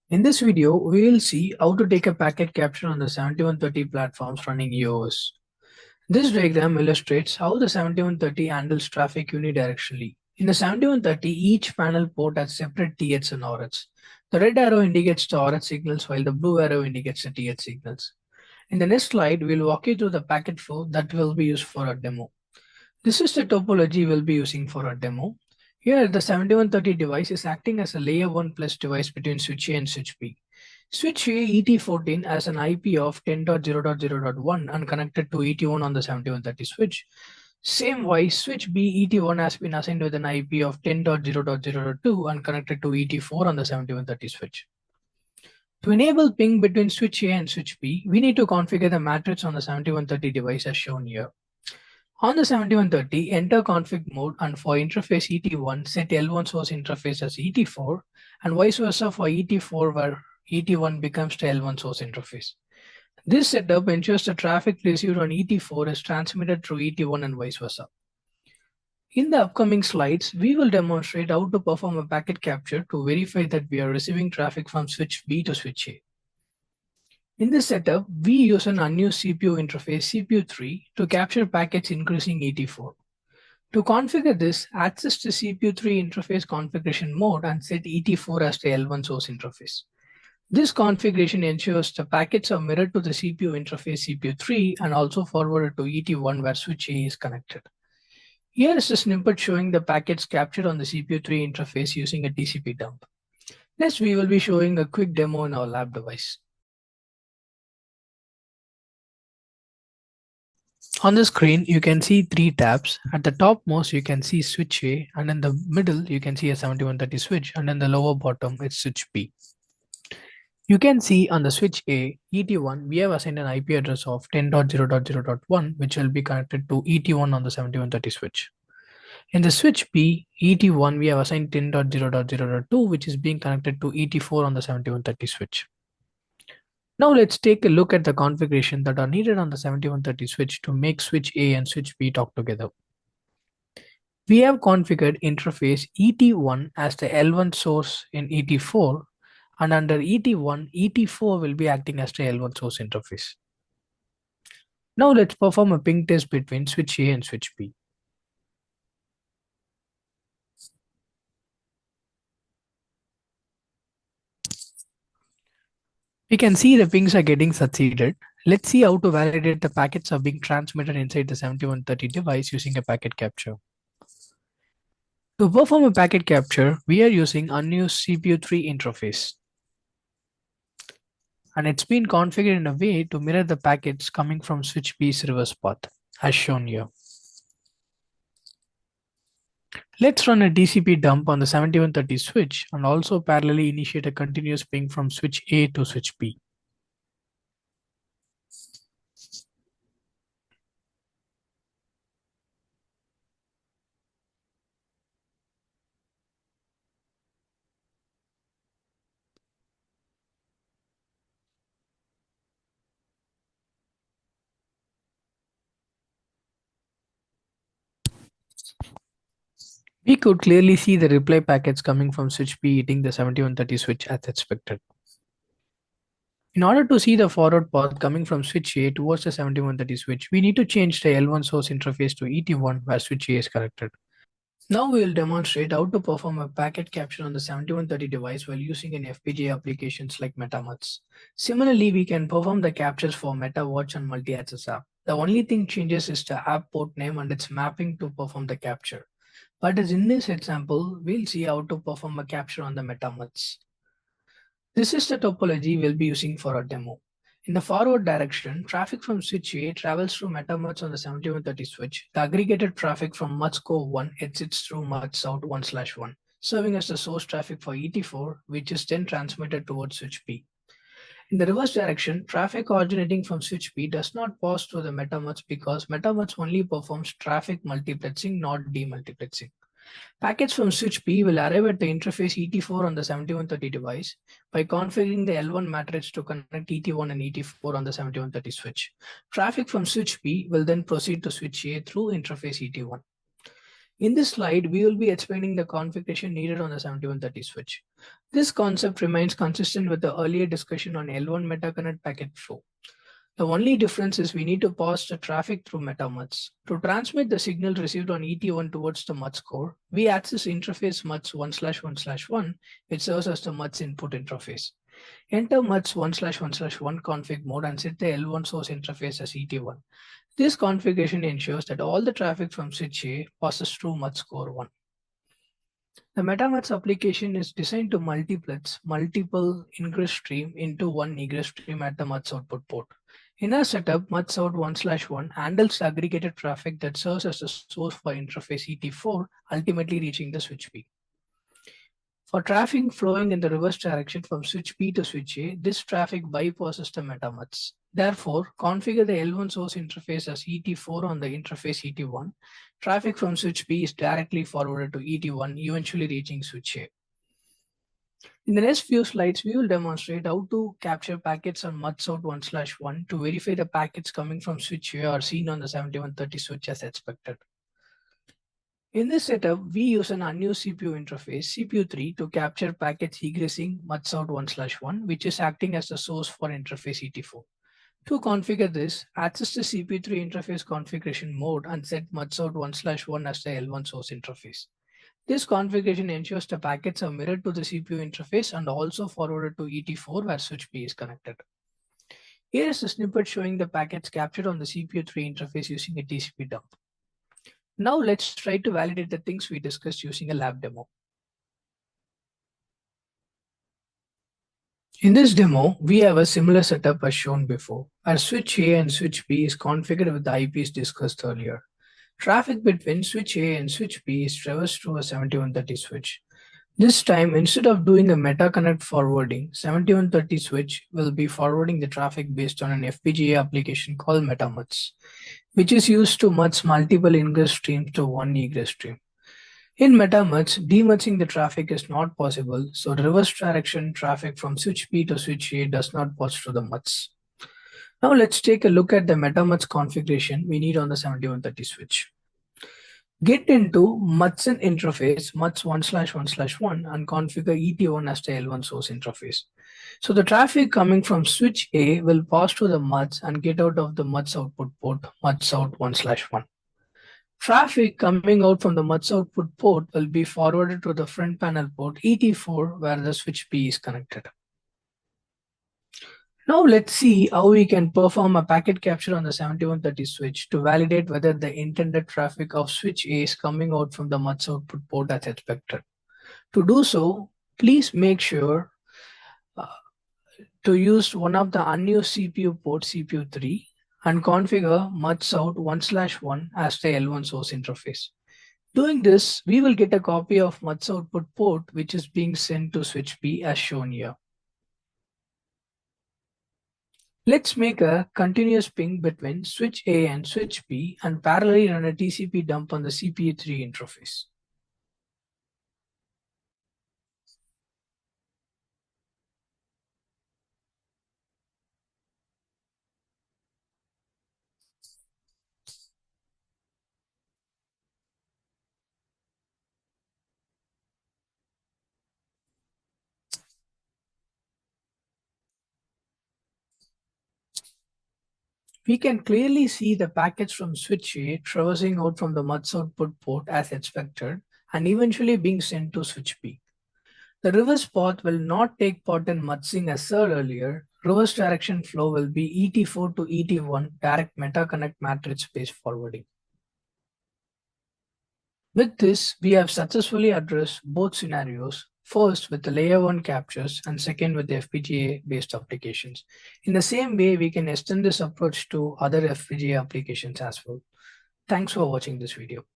In this video, we will see how to take a packet capture on the 7130 platforms running EOS. This diagram illustrates how the 7130 handles traffic unidirectionally. In the 7130, each panel port has separate THs and RHs. The red arrow indicates the RH signals while the blue arrow indicates the TH signals. In the next slide, we'll walk you through the packet flow that will be used for a demo. This is the topology we'll be using for our demo. Here, the 7130 device is acting as a layer 1 plus device between switch A and switch B. Switch A ET14 has an IP of 10.0.0.1 and connected to ET1 on the 7130 switch. Same wise, switch B ET1 has been assigned with an IP of 10.0.0.2 and connected to ET4 on the 7130 switch. To enable ping between switch A and switch B, we need to configure the matrix on the 7130 device as shown here. On the 7130, enter config mode and for interface ET1, set L1 source interface as ET4 and vice versa for ET4 where ET1 becomes the L1 source interface. This setup ensures the traffic received on ET4 is transmitted through ET1 and vice versa. In the upcoming slides, we will demonstrate how to perform a packet capture to verify that we are receiving traffic from switch B to switch A. In this setup, we use an unused CPU interface CPU3 to capture packets increasing ET4. To configure this, access the CPU3 interface configuration mode and set ET4 as the L1 source interface. This configuration ensures the packets are mirrored to the CPU interface CPU3 and also forwarded to ET1 where switch A is connected. Here is a snippet showing the packets captured on the CPU3 interface using a TCP dump. Next, we will be showing a quick demo in our lab device. On the screen, you can see three tabs. At the topmost, you can see switch A, and in the middle, you can see a 7130 switch, and in the lower bottom, it's switch B. You can see on the switch A, ET1, we have assigned an IP address of 10.0.0.1, which will be connected to ET1 on the 7130 switch. In the switch B, ET1, we have assigned 10.0.0.2, which is being connected to ET4 on the 7130 switch. Now let's take a look at the configuration that are needed on the 7130 switch to make switch A and switch B talk together. We have configured interface ET1 as the L1 source in ET4, and under ET1, ET4 will be acting as the L1 source interface. Now let's perform a ping test between switch A and switch B. We can see the pings are getting succeeded. Let's see how to validate the packets are being transmitted inside the 7130 device using a packet capture. To perform a packet capture, we are using unused CPU3 interface. And it's been configured in a way to mirror the packets coming from switch B's reverse path, as shown here. Let's run a TCP dump on the 7130 switch and also parallelly initiate a continuous ping from switch A to switch B. We could clearly see the reply packets coming from switch B hitting the 7130 switch as expected. In order to see the forward path coming from switch A towards the 7130 switch, we need to change the L1 source interface to ET1 where switch A is connected. Now we will demonstrate how to perform a packet capture on the 7130 device while using an FPGA applications like Metamux. Similarly, we can perform the captures for Metawatch and multi-access app. The only thing changes is the app port name and its mapping to perform the capture. But as in this example, we'll see how to perform a capture on the Metamux. This is the topology we'll be using for our demo. In the forward direction, traffic from switch A travels through Metamux on the 7130 switch. The aggregated traffic from MUTs core 1 exits through MUTs out 1/1, serving as the source traffic for ET4, which is then transmitted towards switch B. In the reverse direction, traffic originating from switch B does not pass through the Metamux because Metamux only performs traffic multiplexing, not demultiplexing. Packets from switch B will arrive at the interface ET4 on the 7130 device by configuring the L1 matrix to connect ET1 and ET4 on the 7130 switch. Traffic from switch B will then proceed to switch A through interface ET1. In this slide, we will be explaining the configuration needed on the 7130 switch. This concept remains consistent with the earlier discussion on L1 metaconnect packet flow. The only difference is we need to pass the traffic through Metamux. To transmit the signal received on ET1 towards the MUTs core, we access interface MUTs 1/1/1, which serves as the MUTs input interface. Enter MUTs 1/1/1 config mode and set the L1 source interface as ET1. This configuration ensures that all the traffic from switch A passes through MUTs core 1. The Metamux application is designed to multiplex multiple ingress stream into one egress stream at the MUTs output port. In our setup, MUTs out 1/1 handles the aggregated traffic that serves as the source for interface ET4, ultimately reaching the switch B. For traffic flowing in the reverse direction from switch B to switch A, this traffic bypasses the Metamux. Therefore, configure the L1 source interface as ET4 on the interface ET1. Traffic from switch B is directly forwarded to ET1, eventually reaching switch A. In the next few slides, we will demonstrate how to capture packets on MUTs out 1/1 to verify the packets coming from switch A are seen on the 7130 switch as expected. In this setup, we use an unused CPU interface, CPU3, to capture packets egressing MUTs out 1/1, which is acting as the source for interface ET4. To configure this, access the CPU3 interface configuration mode and set MUTs out 1/1 as the L1 source interface. This configuration ensures the packets are mirrored to the CPU interface and also forwarded to ET4 where switch B is connected. Here is a snippet showing the packets captured on the CPU3 interface using a TCP dump. Now let's try to validate the things we discussed using a lab demo. In this demo, we have a similar setup as shown before. Our switch A and switch B is configured with the IPs discussed earlier. Traffic between switch A and switch B is traversed through a 7130 switch. This time, instead of doing a metaconnect forwarding, 7130 switch will be forwarding the traffic based on an FPGA application called Metamux, which is used to merge multiple ingress streams to one egress stream. In Metamux, demerging the traffic is not possible, so reverse direction traffic from switch B to switch A does not pass through the MUTs. Now let's take a look at the Metamux configuration we need on the 7130 switch. Get into MUTs interface, MUTs 1/1/1, and configure ET1 as the L1 source interface. So the traffic coming from switch A will pass through the MUTs and get out of the MUTs output port, MUTs out 1/1. Traffic coming out from the MUTs output port will be forwarded to the front panel port ET4 where the switch B is connected. Now let's see how we can perform a packet capture on the 7130 switch to validate whether the intended traffic of switch A is coming out from the MUTs output port as expected. To do so, please make sure to use one of the unused CPU port CPU3 and configure MUTs out 1/1 as the L1 source interface. Doing this, we will get a copy of MUTs output port which is being sent to switch B as shown here. Let's make a continuous ping between switch A and switch B and parallelly run a TCP dump on the CPU3 interface. We can clearly see the packets from switch A traversing out from the MUTs output port as expected and eventually being sent to switch B. The reverse path will not take part in mutzing as said earlier. Reverse direction flow will be ET4 to ET1 direct metaconnect matrix based forwarding. With this, we have successfully addressed both scenarios, first with the layer 1 captures and second with the FPGA based applications. In the same way, we can extend this approach to other FPGA applications as well. Thanks for watching this video.